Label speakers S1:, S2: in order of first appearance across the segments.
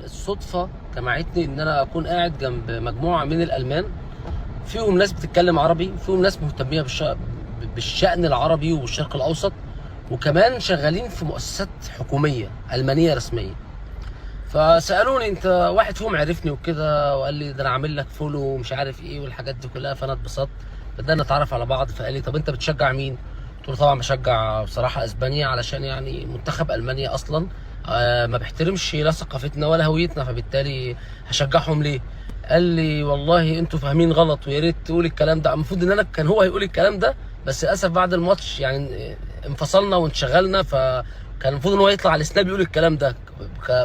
S1: الصدفه جمعتني ان انا اكون قاعد جنب مجموعه من الالمان، فيهم ناس بتتكلم عربي، فيهم ناس مهتميه بالشأن العربي والشرق الاوسط، وكمان شغالين في مؤسسات حكوميه المانيه رسميه. فسالوني انت، واحد فيهم عرفني وكده وقال لي ده انا عامل لك فولو ومش عارف ايه والحاجات دي كلها، فانا اتبسطت. بدأنا نتعرف على بعض، فقال لي طب انت بتشجع مين؟ قلت له طبعا بشجع بصراحه اسبانيا، علشان يعني منتخب المانيا اصلا ما بيحترمش لا ثقافتنا ولا هويتنا، فبالتالي هشجعهم ليه؟ قال لي والله انتوا فاهمين غلط، ويا ريت تقول الكلام ده. المفروض ان انا كان هو هيقول الكلام ده، بس للاسف بعد الماتش يعني انفصلنا وانشغلنا، فكان المفروض ان هو يطلع على السناب يقول الكلام ده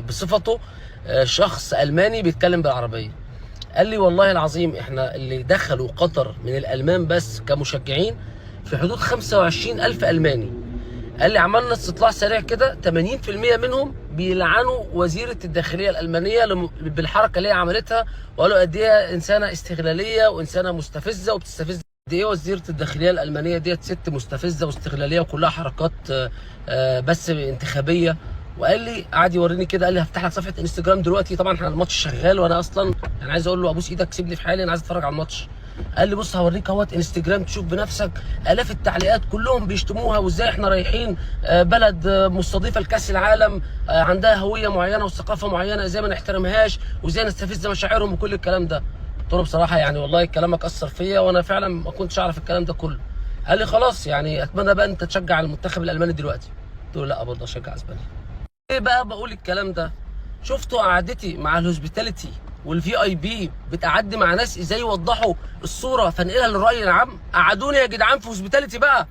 S1: بصفته شخص الماني بيتكلم بالعربيه. قال لي والله العظيم احنا اللي دخلوا قطر من الالمان بس كمشجعين في حدود 25,000 الماني. قال لي عملنا استطلاع سريع كده، 80% منهم بيلعنوا وزيره الداخليه الالمانيه بالحركه اللي هي عملتها، وقالوا قد ايه انسانه استغلاليه وانسانه مستفزه وبتستفز. قد ايه وزيره الداخليه الالمانيه ديت ست مستفزه واستغلاليه وكلها حركات بس انتخابيه. وقال لي قعد يوريني كده، قال لي هفتح لك صفحه انستجرام دلوقتي. طبعا احنا الماتش شغال وانا اصلا يعني عايز اقول له ابوس ايدك سيبني في حالي، انا عايز اتفرج على الماتش. قال لي بص هوريك اهوت انستجرام تشوف بنفسك، الاف التعليقات كلهم بيشتموها، وازاي احنا رايحين بلد مستضيفه لكاس العالم عندها هويه معينه وثقافه معينه، ازاي ما نحترمهاش وازاي نستفز مشاعرهم وكل الكلام ده. قلت له بصراحه يعني والله كلامك اثر فيا، وانا فعلا ما كنتش اعرف الكلام ده كله. قال لي خلاص يعني اتمنى بقى انت تشجع المنتخب الالماني دلوقتي. قلت له لا برضه اشجع اسبانيا. ايه بقى بقول الكلام ده؟ شفتوا قعدتي مع الهوسبيتاليتي والفي اي بي بتقعدي مع ناس ازاي يوضحوا الصوره فانقلها للراي العام؟ قعدوني يا جدعان في هوسبيتاليتي بقى،